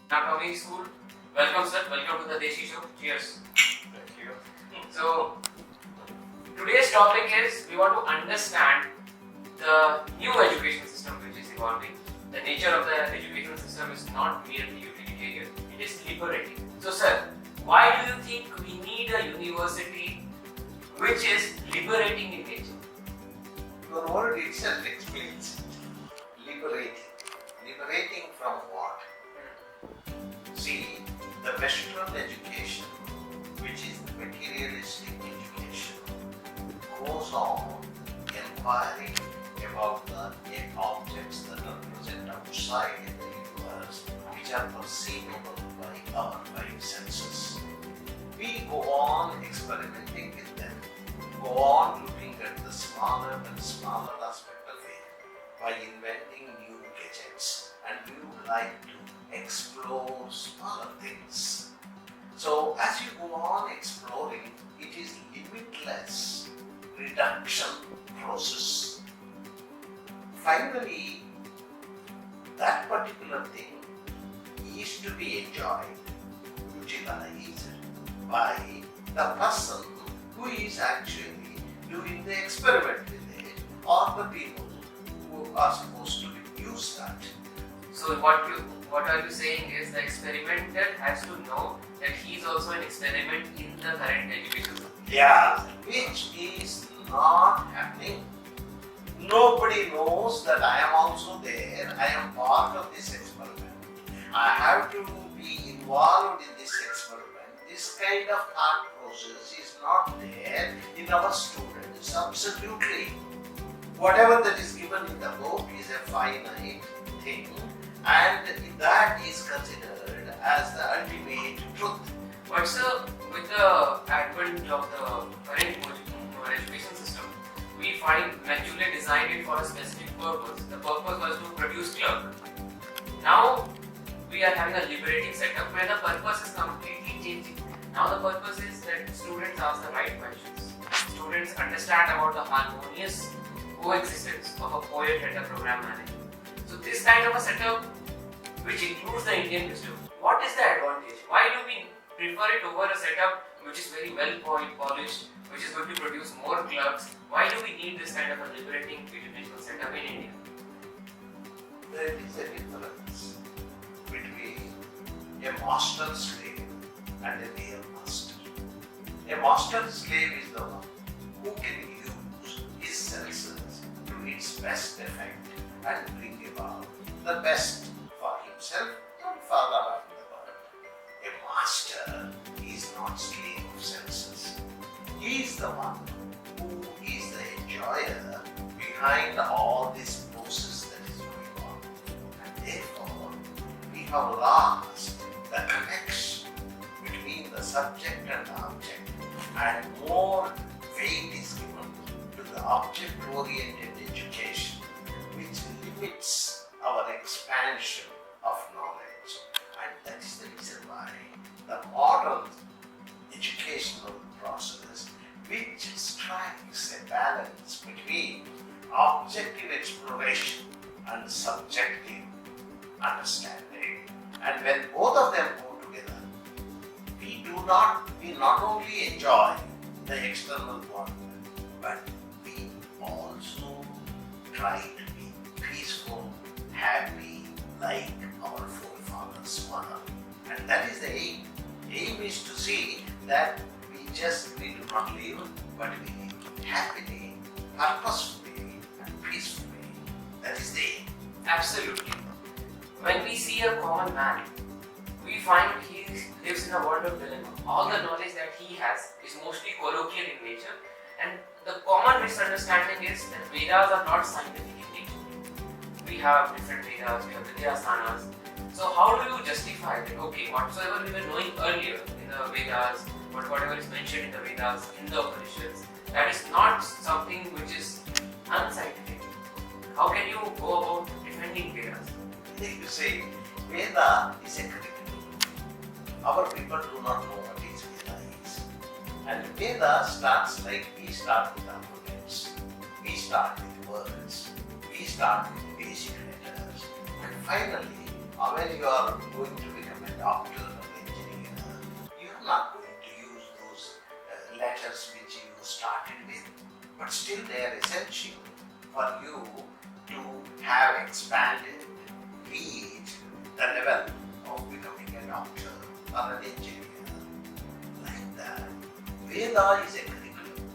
Anatomy School. Welcome, sir. Welcome to the Deshi Show. Cheers. Thank you. So, today's topic is we want to understand the new education system which is evolving. The nature of the education system is not merely utilitarian, it is liberating. So, sir, why do you think we need a university which is liberating in nature? Your word itself explains liberating. Liberating from what? See, the Western education, which is the materialistic education, goes on inquiring about the objects that are present outside in the universe, which are perceivable by our five senses. We go on experimenting with them, go on looking at the smaller and smaller aspect of it by inventing new gadgets, and we would like to explore smaller things. So as you go on exploring, it is limitless reduction process. Finally, that particular thing is to be enjoyed, utilized by the person who is actually doing the experiment with it, or the people who are supposed to use that. So what are you saying is the experimenter has to know that he is also an experiment in the current education system. Yeah, which is not happening. Nobody knows that I am also there, I am part of this experiment. I have to be involved in this experiment. This kind of thought process is not there in our students, absolutely. Whatever that is given in the book is a finite thing, and that is considered as the ultimate truth. But sir, with the advent of the current education system, we find Macaulay designed it for a specific purpose. The purpose was to produce clerk. Now we are having a liberating setup where the purpose is completely changing. Now the purpose is that students ask the right questions. Students understand about the harmonious coexistence of a poet and a program manager. So this kind of a setup, which includes the Indian wisdom, what is the advantage? Why do we prefer it over a setup which is very well polished, which is going to produce more clerks? Why do we need this kind of a liberating educational setup in India? There is a difference between a master slave and a real master. A master slave is the one who can use his senses to its best effect and bring about the best for himself and for the rest of the world. A master is not slave of senses. He is the one who is the enjoyer behind all this process that is going on. And therefore, we have lost the connection between the subject and the object, and more weight is given to the object-oriented education, which limits our expansion of knowledge. And that is the reason why the modern educational process, which strikes a balance between objective exploration and subjective understanding. And when both of them go together, we not only enjoy the external world, but we also try to be peaceful, happy, like our forefathers were. And that is the aim. Aim is to see that we do not live, but we live happily, purposefully, and peacefully. That is the aim. Absolutely. When we see a common man, we find he lives in a world of dilemma. All the knowledge that he has is mostly colloquial in nature, and the common misunderstanding is that Vedas are not scientific in nature. We have different Vedas, we have Vidyasanas. So how do you justify that? Okay, whatsoever we were knowing earlier in the Vedas, whatever is mentioned in the Vedas, in the Upanishads, that is not something which is unscientific. How can you go about defending Vedas? If you say Veda is a critical, our people do not know what is Veda is. And Veda starts like we start with alphabets. We start with words. We start with basic letters. And finally, when you are going to become a doctor or an engineer, you're not going to use those letters which you started with, but still they are essential for you to have expanded, reach the level of becoming a doctor or an engineer. Like that, Veda is a curriculum.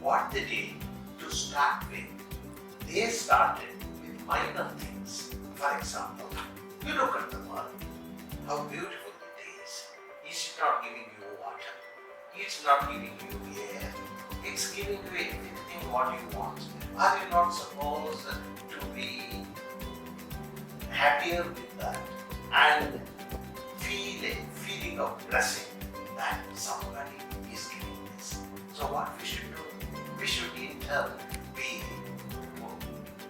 What they did to start with, they started with minor things. For example, you look at the world, how beautiful it is. It's not giving you water, it's not giving you air, it's giving you everything what you want. Are you not supposed to be happier with that and feel a feeling of blessing that somebody is giving this? So what we should do? We should in turn be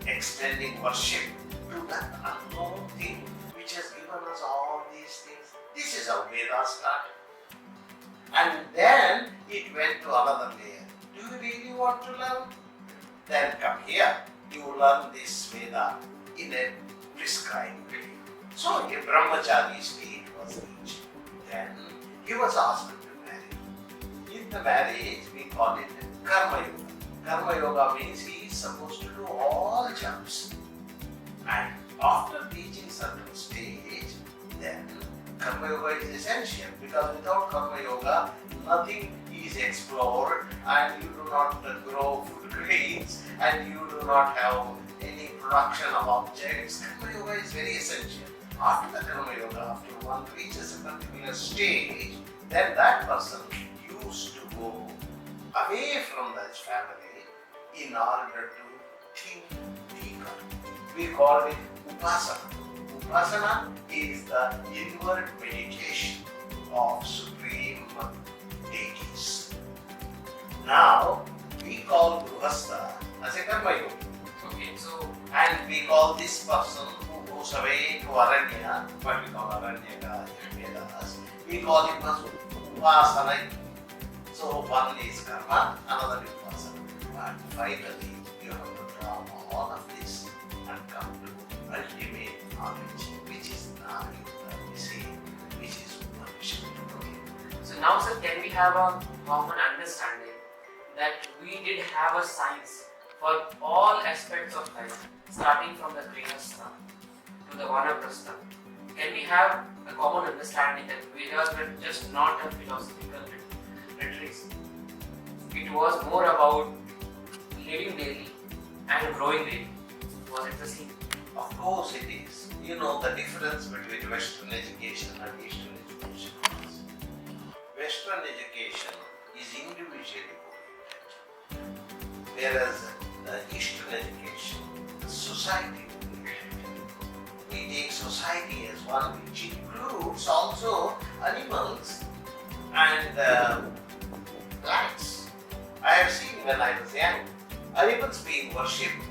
extending worship to that unknown thing which has given us all these things. This is how Veda started. And then it went to another layer. Do you really want to learn? Then come here. You learn this Veda in a prescribed way. So a brahmachari state was reached. Then he was asked to marry. In the marriage, we call it karma yoga. Karma yoga means he is supposed to do all jumps. And after reaching certain stage, then karma yoga is essential, because without karma yoga, nothing is explored and you do not grow food grains and you do not have any production of objects. Karma yoga is very essential. After the karma yoga, after one reaches a particular stage, then that person used to go away from that family in order to think deeper. We call it upasana. Upasana is the inward meditation of supreme deities. Now, we call Grihastha as a karma yogi. Okay, so And we call this person who goes away to Aranya, what we call Aranyaka in Vedas, we call him as Upasana. So one is karma, another is upasana. But finally, you have to drop all of this and come to ultimate knowledge, which is Nayuta, we say, which is Upanishad. So now, sir, can we have a common understanding that we did have a science for all aspects of life, starting from the Grihastha to the Vanaprastha? Can we have a common understanding that Vedas were just not a philosophical literature? It was more about living daily and growing daily. Was it the same? Of course it is. You know the difference between Western education and Eastern education is. Western education is individually oriented, whereas the Eastern education is society oriented. We take society as one which includes also animals and plants. I have seen when I was young, animals being worshipped.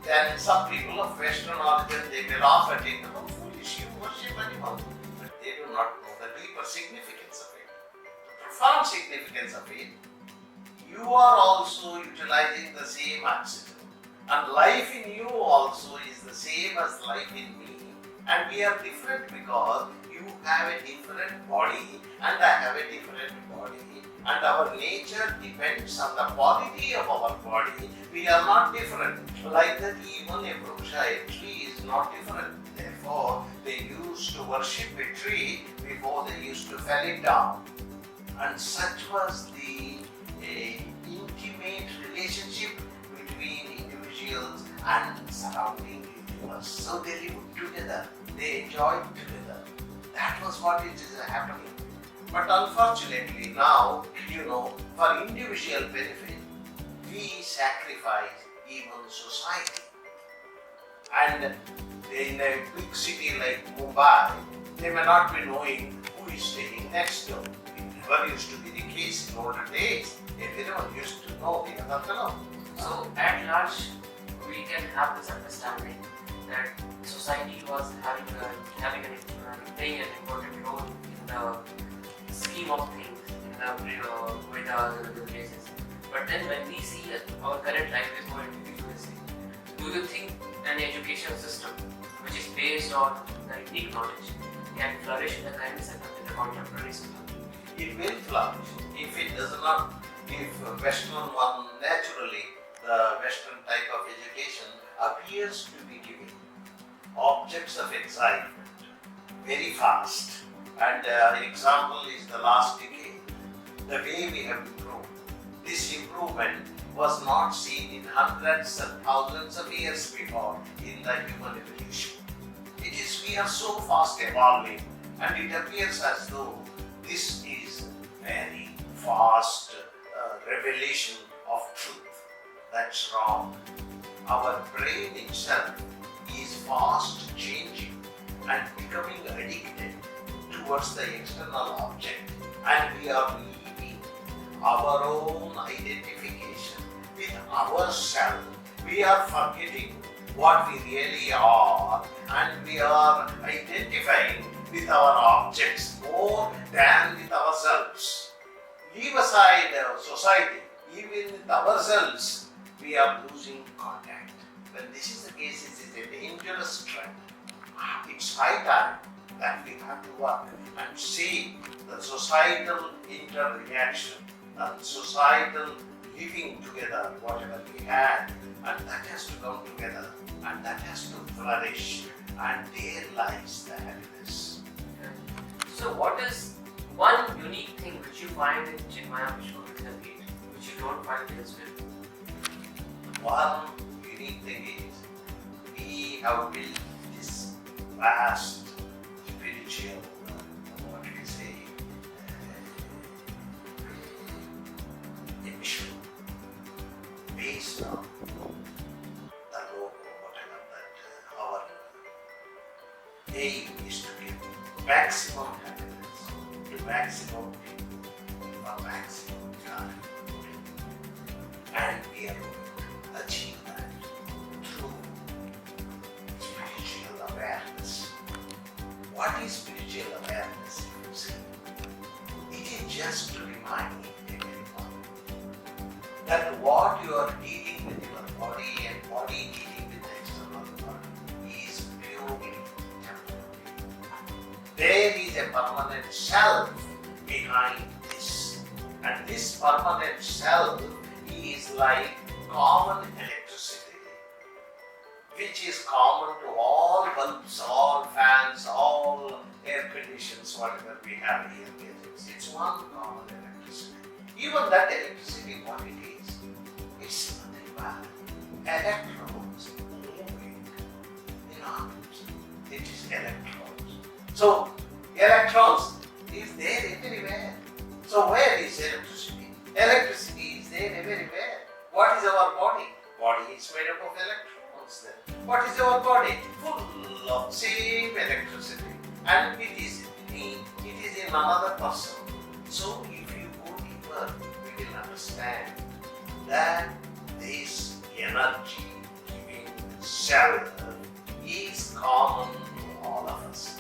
Then some people of Western origin, they may laugh at it, how foolish, you worship animals. But they do not know the deeper significance of it, the profound significance of it. You are also utilizing the same oxygen. And life in you also is the same as life in me. And we are different because you have a different body and I have a different body. And our nature depends on the quality of our body. We are not different. Like that, even a Vrusha, a tree, is not different. Therefore, they used to worship a tree before they used to fell it down. And such was the intimate relationship between individuals and surrounding universe. So they lived together, they enjoyed together. That was what it is happening. But unfortunately now, for individual benefit, we sacrifice even society. And in a big city like Mumbai, they may not be knowing who is staying next door. It never used to be the case in older days. Everyone used to know the other fellow. So at large, we can have this understanding that society was playing an important role in the scheme of things, in the Vedas and other places. But then when we see that our current life is more individualistic, do you think an education system which is based on the innate knowledge can flourish in the current setup in the contemporary system? It will flourish if it does not, if Western one naturally, the Western type of education appears to be giving objects of excitement very fast. And an example is the last decade. The way we have improved. This improvement was not seen in hundreds and thousands of years before in the human evolution. It is, we are so fast evolving, and it appears as though this is very fast revelation of truth. That's wrong. Our brain itself is fast changing and becoming addicted towards the external object, and we are leaving our own identification with ourselves. We are forgetting what we really are, and we are identifying with our objects more than with ourselves. Leave aside society, even with ourselves, we are losing contact. When this is the case, it is a dangerous trend. It's high time that we have to work and see the societal interreaction and societal living together, whatever we had, and that has to come together and that has to flourish, and there lies the happiness. So what is one unique thing which you find in Chinmaya Vishwavidyapith which you don't find elsewhere? One unique thing is we have built this vast spiritual, what we say, a mission based on the logo, whatever that our aim is to give maximum happiness to maximum people for maximum time. And we are going to achieve that through spiritual awareness. What is spiritual awareness? You see, it is just to remind everyone that what you are dealing with your body and body dealing with the external body is purely temporary. There is a permanent self behind this, and this permanent self is like common electricity, which is common to all bulbs, all fans, all air conditions, whatever we have here. It's one common electricity. Even that electricity, what it is, it's nothing but electrons moving in atoms. It is electrons. So electrons is there everywhere. So where is electricity? Electricity is there everywhere. What is our body? Body is made up of electrons then. What is our body? Full of same electricity. And it is in me, it is in another person. So if you go deeper, we will understand that this energy giving self is common to all of us.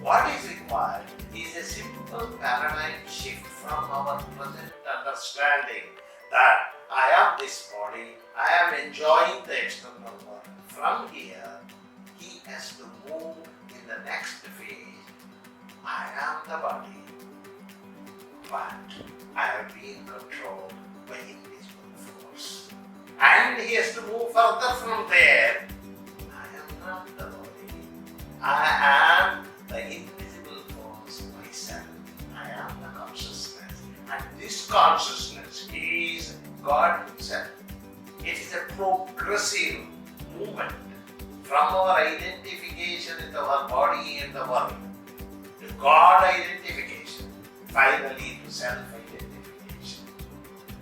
What is required is a simple paradigm shift from our present understanding that I am this body, I am enjoying the external world. From here, he has to move in the next phase. I am the body, but I have been controlled by invisible force. And he has to move further from there. I am not the body. I am the invisible force myself. I am the consciousness. And this consciousness is God Himself. It is a progressive movement from our identification with our body and the world to God identification, finally to self-identification.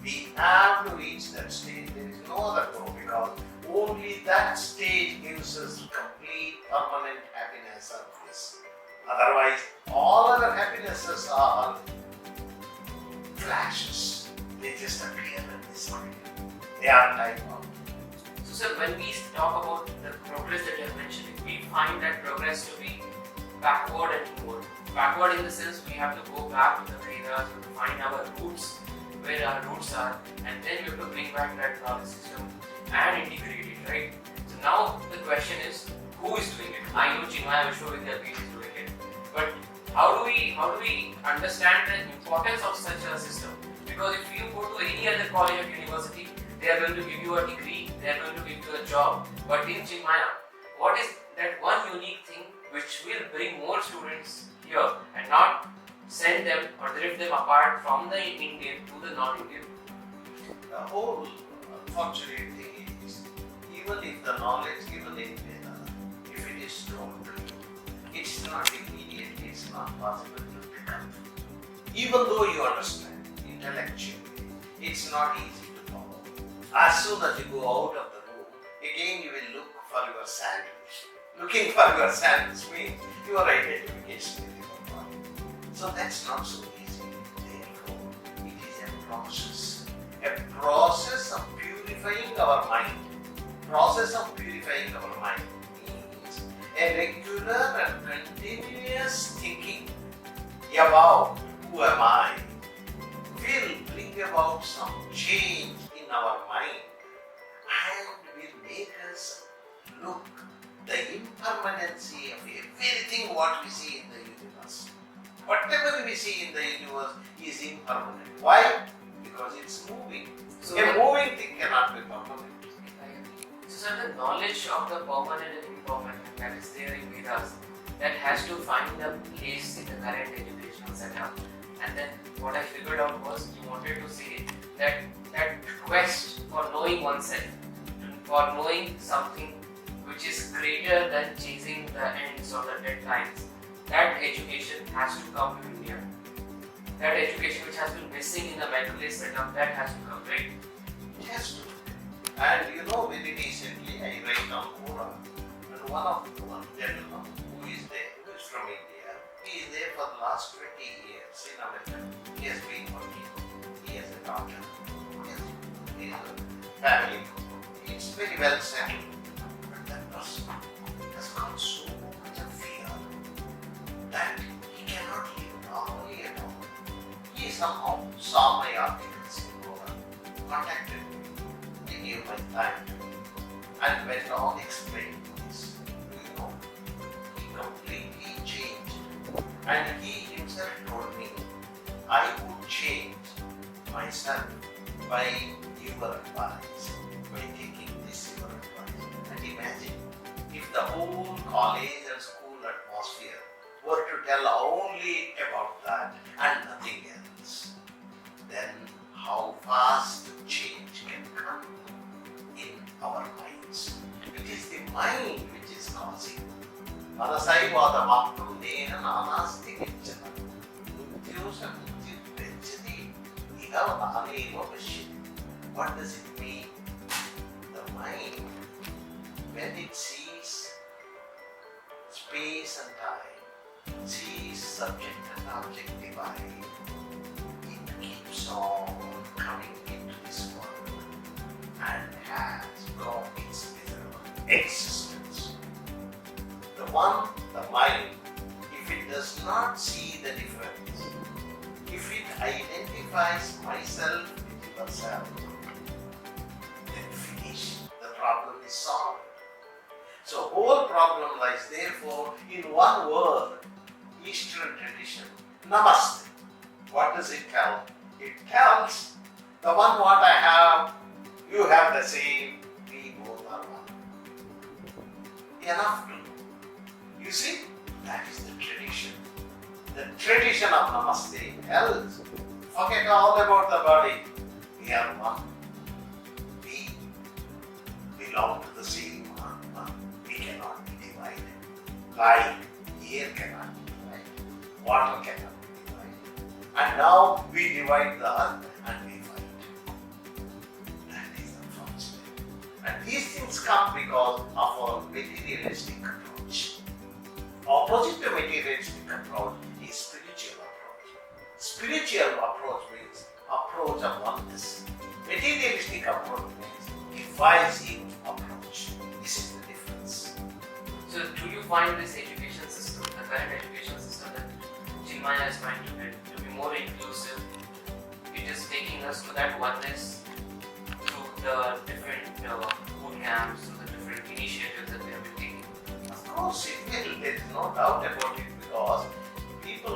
We have to reach that stage. There is no other goal, because only that stage gives us complete permanent happiness and bliss. Otherwise, all other happinesses are flashes. They just appear and disappear. They are time bound. So sir, when we talk about the progress that you are mentioning, we find that progress to be backward and inward. Backward in the sense we have to go back to the Vedas to find our roots, where our roots are, and then we have to bring back that knowledge system and integrate it, right? So now the question is, who is doing it? I know Chinmaya Vishwavidyapith is doing it, how do we understand the importance of such a system? Because if you go to any other college or university, they are going to give you a degree, they are going to give you a job. But in Chinmaya, what is that one unique thing which will bring more students here and not send them or drift them apart from the Indian to the non-Indian? The whole unfortunate thing is, even if the knowledge given in Veda, if it is told to you, it's not immediate, it's not possible to pick up. Even though you understand intellectually, it's not easy to follow. As soon as you go out of the room, again you will look for your sandals. Looking for your sandals means your identification with your body. So that's not so easy. Therefore, it is a process. A process of purifying our mind. Process of purifying our mind means a regular and continuous thinking about who am I will bring about some change in our mind and will make us look the impermanency of everything what we see in the universe. Whatever we see in the universe is impermanent. Why? Because it's moving. So A moving thing cannot be permanent. So the knowledge of the permanent and impermanent that is there in Vedas, that has to find a place in the current educational setup. And then what I figured out was you wanted to say that quest for knowing oneself, for knowing something which is greater than chasing the ends or the deadlines, that education has to come to India. That education which has been missing in the mechanistic setup, that has to come, right? It has to. And you know, very recently I read on Quran, and one gentleman who is there, who is from India, he is there for the last 20 years in America. He has been working. He has a daughter. He has a family. It's very well settled. But that person has got so much of fear that he cannot live normally at all. He somehow saw my articles in Quran, contacted me. He gave my time and went on explaining this. You know, he completely changed. And he himself told me, I would change myself by your advice, by taking this your advice. And imagine if the whole college and school atmosphere were to tell only about that and nothing else, then how fast change can come in our minds. It is the mind which is causing. Manasaivaada matram neha nanasti kichana. Nutyosa mutyut vechati igavaneva pashyati. What does it mean? The mind, when it sees space and time, sees subject and object divide, it keeps on coming into this world and has got its miserable existence. The mind, if it does not see the difference, if it identifies myself with yourself, then finish. The problem is solved. So whole problem lies therefore in one word, Eastern tradition, Namaste. What does it tell? It tells the one what I have, you have the same, we both are one. Enough to know. You see, that is the tradition. The tradition of Namaste tells, forget all about the body, we are one. We belong to the same Atma. We cannot be divided. Like air cannot be divided, water cannot be divided. And now we divide the earth and we fight. That is unfortunate. And these things come because of our materialistic approach. Opposite to materialistic approach is spiritual approach. Spiritual approach means approach of oneness. Materialistic approach means divisive approach. This is the difference. So do you find this education system, the current education system that Chinmaya is trying to build, to be more inclusive? It is taking us to that oneness through the different boot camps, through the different initiatives that we have been taking. Of course, it will. There is no doubt about it because people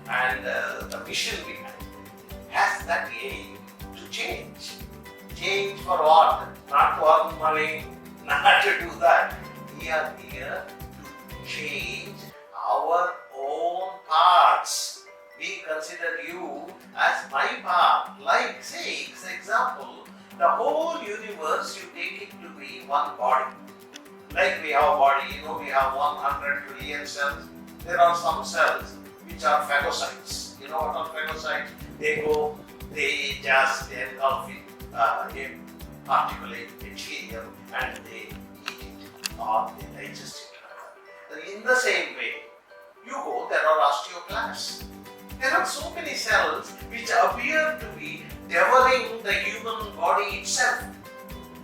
and the mission behind it has that aim to change. Change for what? Not to earn money, not to do that. We are here to change our own parts. We consider you as my part. Like, say, for example, the whole universe, you take it to be one body. Like we have a body, we have 100 trillion cells. There are some cells which are phagocytes. You know what are phagocytes? They just engulf it, articulate material, and they eat it or they digest it. In the same way, you go, there are osteoclasts. There are so many cells which appear to be devouring the human body itself.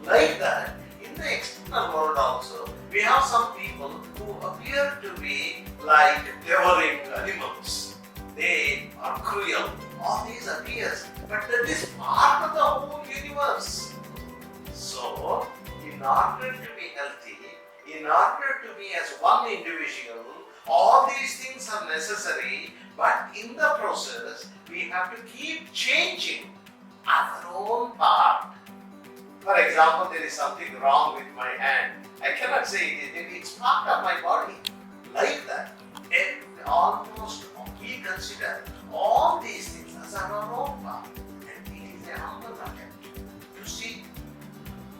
Like that, in the external world also, we have some people who appear to be like devouring animals. They are cruel. All these appears, but that is part of the whole universe. So, in order to be healthy, in order to be as one individual, all these things are necessary, but in the process, we have to keep changing our own part. For example, there is something wrong with my hand. I cannot say it's part of my body. Like that, almost we consider all these things as our own part. And it is a humble attempt to see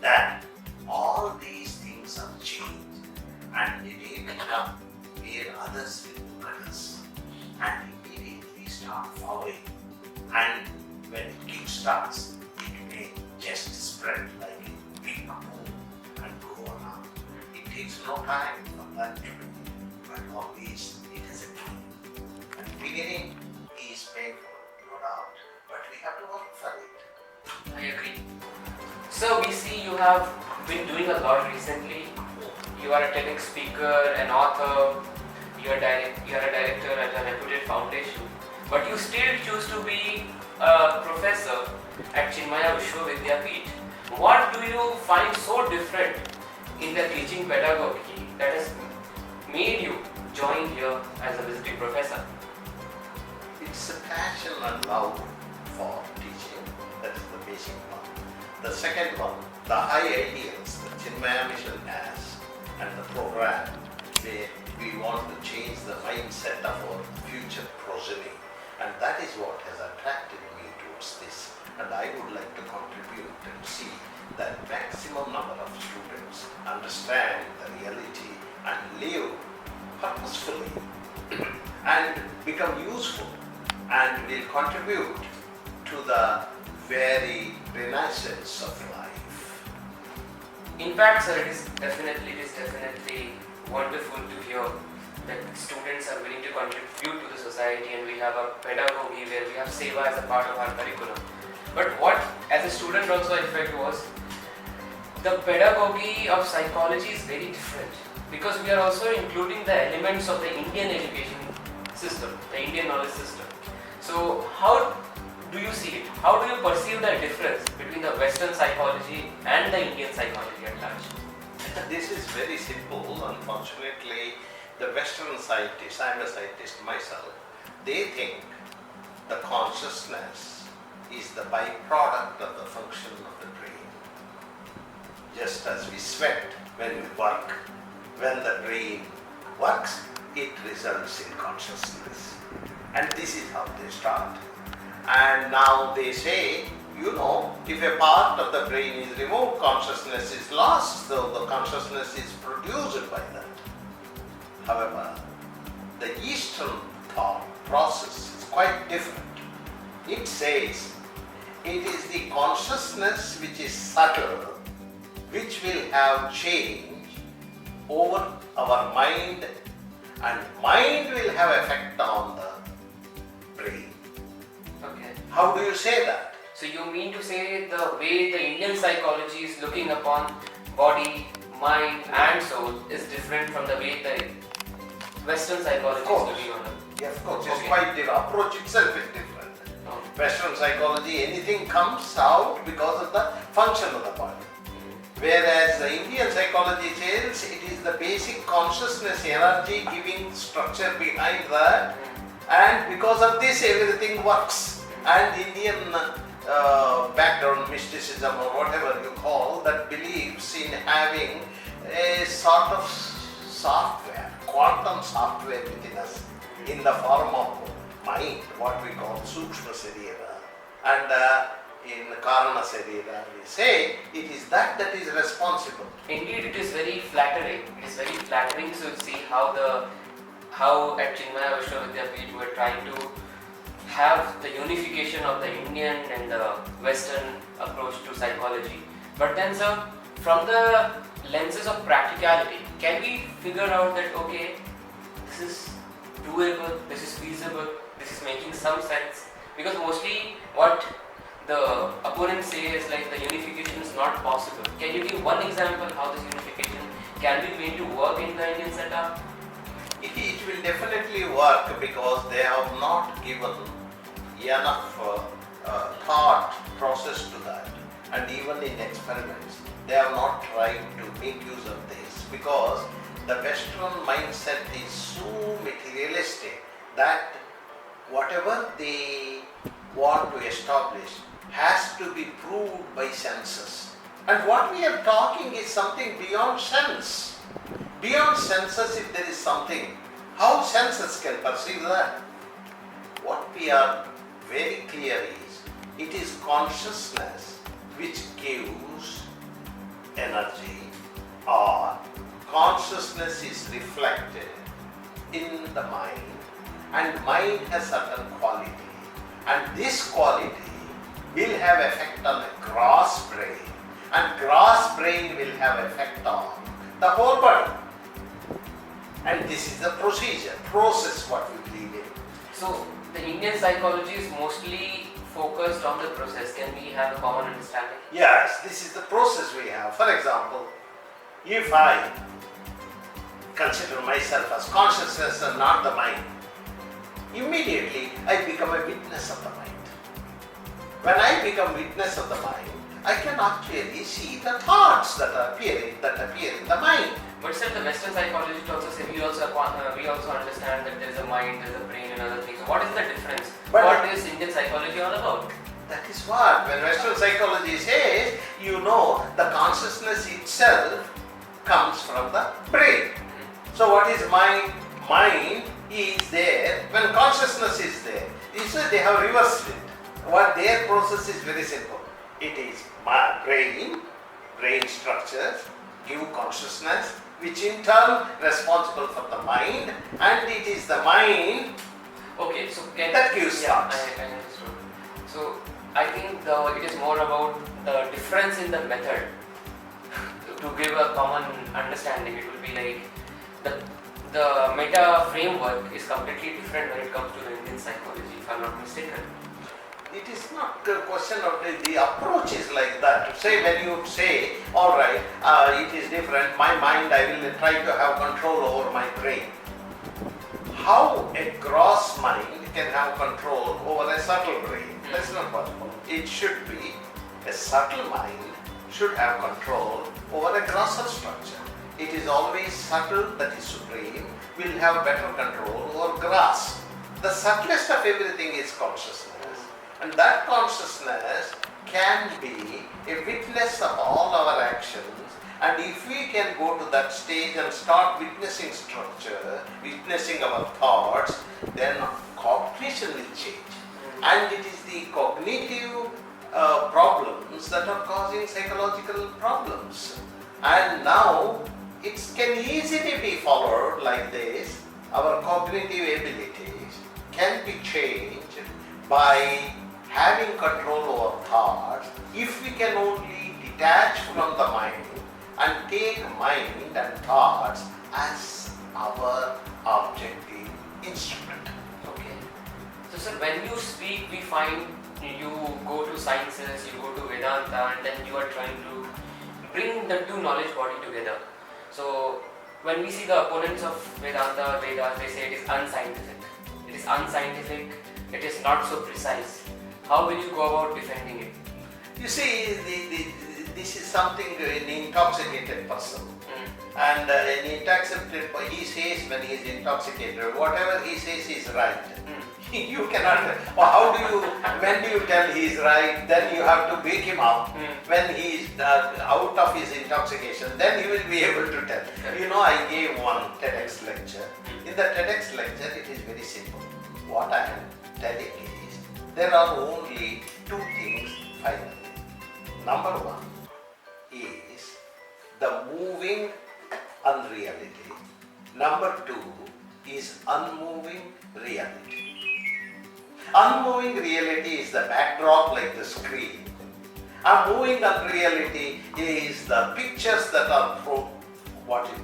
that all these things are changed, and it will come where others will look at us and immediately start following. And when it kickstarts, it may just spread like a big boom and go around. It takes no time for that to do, but always it has a time. And the beginning is painful, no doubt, but we have to work for it. I agree. So we see you have been doing a lot recently. You are a TEDx speaker, an author, you are a director at a reputed foundation, but you still choose to be a professor at Chinmaya Vishwavidyapeeth. What do you find so different in the teaching pedagogy that has made you join here as a visiting professor? It's a passion and love for teaching. That is the basic one. The second one, the high ideals that Chinmaya Mission has, and the program where we want to change the mindset of our future progeny, and that is what has attracted me towards this. And I would like to contribute and see that maximum number of students understand the reality and live purposefully and become useful and will contribute to the very renaissance of life. In fact, sir, it is definitely wonderful to hear that students are willing to contribute to the society, and we have a pedagogy where we have seva as a part of our curriculum. But what, as a student also, I felt was the pedagogy of psychology is very different, because we are also including the elements of the Indian education system, the Indian knowledge system. So how do you see it? How do you perceive the difference between the Western psychology and the Indian psychology at large? This is very simple. Unfortunately, the Western scientists, I am a scientist myself, they think the consciousness is the byproduct of the function of the brain. Just as we sweat when we work, when the brain works, it results in consciousness. And this is how they start. And now they say, if a part of the brain is removed, consciousness is lost, so the consciousness is produced by that. However, the Eastern thought process is quite different. It says it is the consciousness which is subtle, which will have change over our mind, and mind will have effect on the brain. Okay. How do you say that? So you mean to say the way the Indian psychology is looking upon body, mind and soul is different from the way the Western psychology is looking on it? Yeah, of course. It's quite different. Approach itself is different. Western psychology, anything comes out because of the function of the body. Whereas the Indian psychology says it is the basic consciousness energy giving structure behind that, And because of this, everything works. And Indian background mysticism or whatever you call that believes in having a sort of software, quantum software within us in the form of mind, what we call Sukshma Sarira, and in Karana Sarira we say it is that is responsible. Indeed, it is very flattering. It is very flattering to see how at Chinmaya Vishwavidyapeeth we were trying to have the unification of the Indian and the Western approach to psychology. But then, sir, from the lenses of practicality, can we figure out that okay, this is doable, this is feasible, this is making some sense? Because mostly what the opponents say is like the unification is not possible. Can you give one example how this unification can be made to work in the Indian setup? It will definitely work because they have not given enough thought process to that, and even in experiments they have not tried to make use of this because the Western mindset is so materialistic that whatever they want to establish has to be proved by senses. And what we are talking is something beyond sense. Beyond senses, if there is something, how senses can perceive that? What we are very clear is, it is consciousness which gives energy, or consciousness is reflected in the mind, and mind has certain quality, and this quality will have effect on the gross brain, and gross brain will have effect on the whole body. And this is the process what we believe in. So the Indian psychology is mostly focused on the process. Can we have a common understanding? Yes, this is the process we have. For example, if I consider myself as consciousness and not the mind, immediately I become a witness of the mind. When I become witness of the mind, I can actually see the thoughts that appear in the mind. But sir, the Western psychologists also say we also understand that there is a mind, there is a brain and other things. So what is the difference? What is Indian psychology all about? That is what, when Western psychology says, the consciousness itself comes from the brain. So what is mind? Mind is there when consciousness is there. They have reversed it. What their process is very simple. It is my brain structures give consciousness, which in turn responsible for the mind, and it is the mind that gives thoughts. I understood. So I think it is more about the difference in the method. To give a common understanding, it will be like the meta framework is completely different when it comes to the Indian psychology, if I'm not mistaken. It is not a question of the approach is like that. Say when you say, all right, it is different, my mind, I will try to have control over my brain. How a gross mind can have control over a subtle brain? That's not possible. It should be a subtle mind should have control over a grosser structure. It is always subtle that is supreme, will have better control over gross. The subtlest of everything is consciousness. And that consciousness can be a witness of all our actions, and if we can go to that stage and start witnessing structure, witnessing our thoughts, then cognition will change. And it is the cognitive problems that are causing psychological problems. And now it can easily be followed like this. Our cognitive abilities can be changed by having control over thoughts if we can only detach from the mind and take mind and thoughts as our objective instrument. Okay. So sir, when you speak, we find you go to sciences, you go to Vedanta, and then you are trying to bring the two knowledge body together. So when we see the opponents of Vedanta, Vedas, they say it is unscientific. It is unscientific, it is not so precise. How will you go about defending it? You see, this is something an intoxicated person And an intoxicated, he says when he is intoxicated, whatever he says is right. You cannot, or how do you, when do you tell he is right, then you have to wake him up. When he is out of his intoxication, then he will be able to tell. You know, I gave one TEDx lecture. In the TEDx lecture, it is very simple. What I am telling is, there are only two things finally. Number one is the moving unreality. Number two is unmoving reality. Unmoving reality is the backdrop like the screen. Unmoving unreality is the pictures that are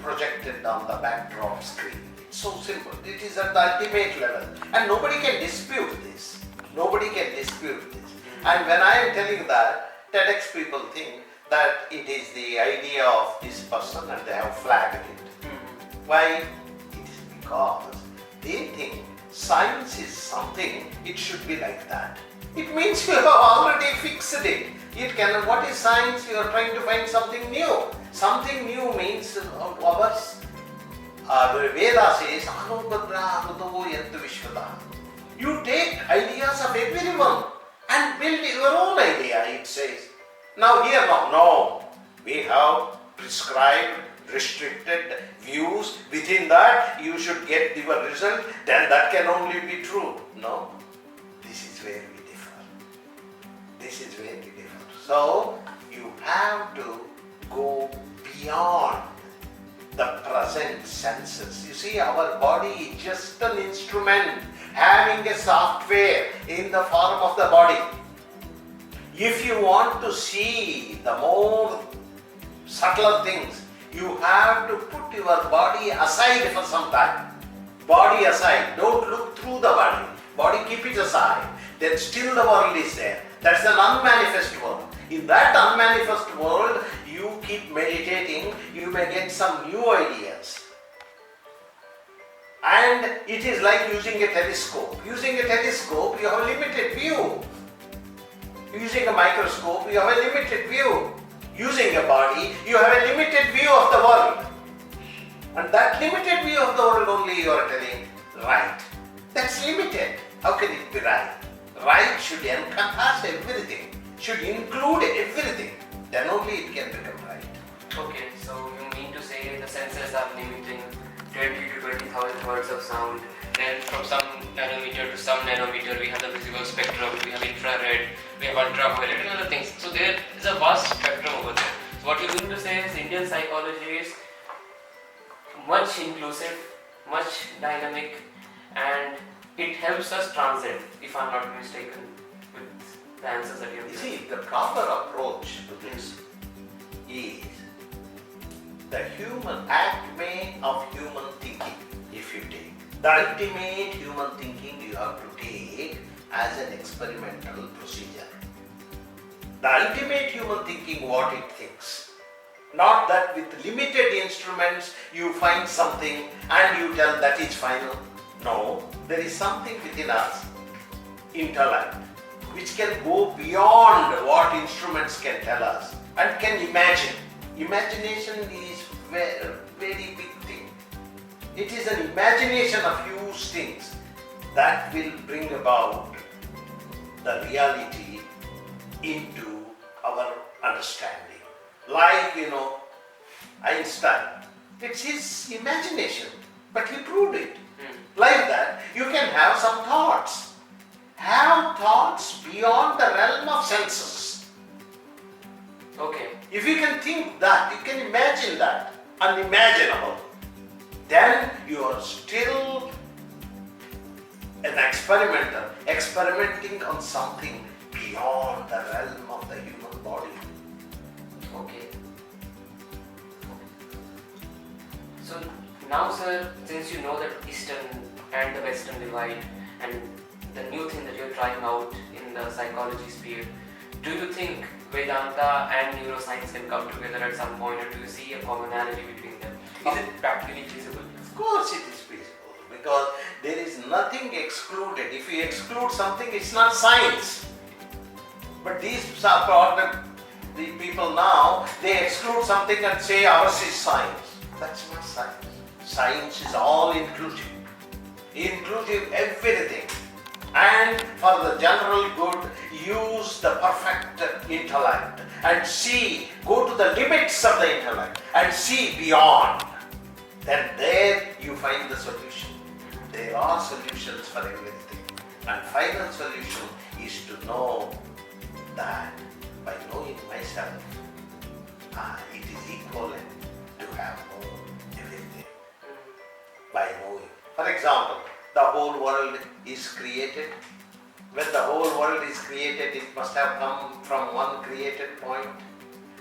projected on the backdrop screen. It's so simple. It is at the ultimate level. And nobody can dispute this. Nobody can dispute this. And when I am telling that, TEDx people think that it is the idea of this person and they have flagged it. Why? It is because they think science is something, it should be like that. It means you have already fixed it. It can, what is science? You are trying to find something new. Something new means the Veda says, you take ideas of everyone and build your own idea, it says. Now here, no, we have prescribed, restricted views. Within that, you should get your result, then that can only be true. No, this is where we differ. This is where we differ. So, you have to go beyond the present senses. You see, our body is just an instrument having a software in the form of the body. If you want to see the more subtler things, you have to put your body aside for some time. Body aside. Don't look through the body. Body, keep it aside. Then still the world is there. That's an unmanifest world. In that unmanifest world, you keep meditating, you may get some new ideas. And it is like using a telescope. Using a telescope, you have a limited view. Using a microscope, you have a limited view. Using a body, you have a limited view of the world. And that limited view of the world only you are telling right. That's limited. How can it be right? Right should encompass everything, should include everything. Then only it can become right. Okay, so you mean to say the senses are limiting 20 to 20,000 words of sound. Then from some nanometer to some nanometer, we have the visible spectrum, we have infrared, we have ultraviolet and other things. So there is a vast spectrum over there. So what you mean to say is Indian psychology is much inclusive, much dynamic, and it helps us transcend, if I'm not mistaken, with the answers that you have given. You see, the proper approach to this is the human acme of human thinking, if you take. The ultimate human thinking you have to take as an experimental procedure. The ultimate human thinking, what it thinks. Not that with limited instruments you find something and you tell that is final. No, there is something within us, intellect, which can go beyond what instruments can tell us and can imagine. Imagination is very, very big thing. It is an imagination of huge things that will bring about the reality into our understanding. Like, Einstein, it's his imagination, but he proved it. Like that, you can have some thoughts. Have thoughts beyond the realm of senses. Okay. If you can think that, you can imagine that, unimaginable, then you are still an experimenter, experimenting on something beyond the realm of the human body. Okay. So now, sir, since you know that Eastern and the Western divide and the new thing that you're trying out in the psychology sphere, do you think Vedanta and neuroscience can come together at some point, or do you see a commonality between them? Is it practically feasible? Of course it is feasible, because there is nothing excluded. If you exclude something, it's not science. But these the people now, they exclude something and say ours is science. That's not science. Science is all inclusive. Inclusive everything. And for the general good, use the perfect intellect and see, go to the limits of the intellect and see beyond. Then there you find the solution. There are solutions for everything. And final solution is to know that by knowing myself, it is equivalent to have known everything. By knowing. For example, the whole world is created. When the whole world is created, it must have come from one created point.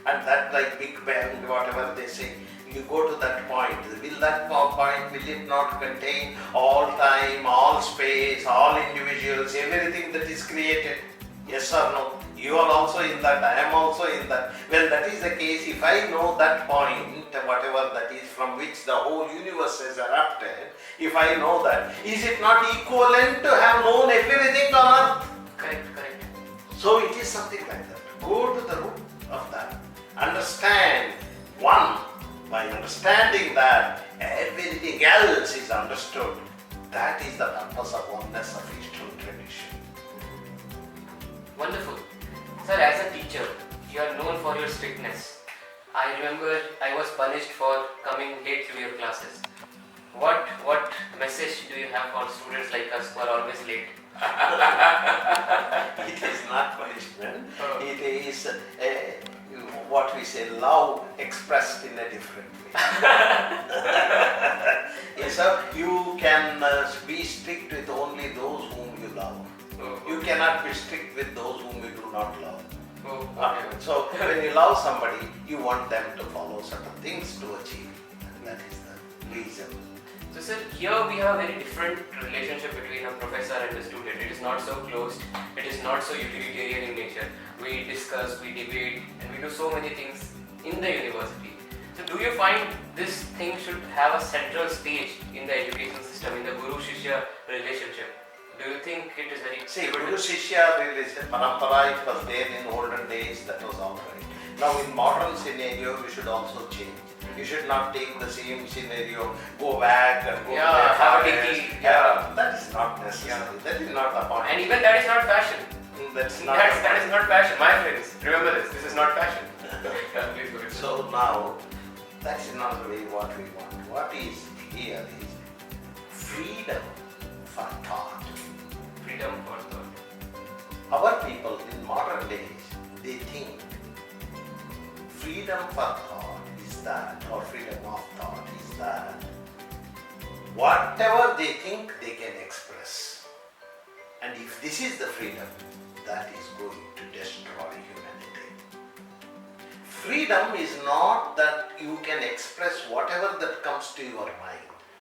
And that, like Big Bang, whatever they say, you go to that point. Will that point, will it not contain all time, all space, all individuals, everything that is created? Yes or no? You are also in that, I am also in that. When that is the case, if I know that point, whatever that is from which the whole universe has erupted, if I know that, is it not equivalent to have known everything on earth? Correct, correct. So it is something like that. Go to the root of that. Understand one. By understanding that, everything else is understood. That is the purpose of oneness of Eastern tradition. Wonderful. Sir, as a teacher, you are known for your strictness. I remember I was punished for coming late to your classes. What message do you have for students like us who are always late? It is not punishment. It is what we say, love expressed in a different way. So you can be strict with only those whom you love. You cannot be strict with those whom you do not love. So when you love somebody, you want them to follow certain things to achieve. And that is the reason. So sir, here we have a very different relationship between a professor and a student. It is not so closed, it is not so utilitarian in nature. We discuss, we debate, and we do so many things in the university. So do you find this thing should have a central stage in the education system, in the guru-shishya relationship? Do you think it is very... See, guru-shishya relation, parampara, it was there in olden days, that was alright. Now in modern scenario, we should also change. You should not take the same scenario, go back and go back. Have a dicky. That is not necessary. That is not the point. And even that is not fashion. That is not fashion. My friends, remember this is not fashion. Please go ahead. So now, that is not the way what we want. What is here is freedom for thought. Freedom for thought. Our people in modern days, they think freedom for thought is that, or freedom of thought is that, whatever they think they can express. And if this is the freedom, that is going to destroy humanity. Freedom is not that you can express whatever that comes to your mind.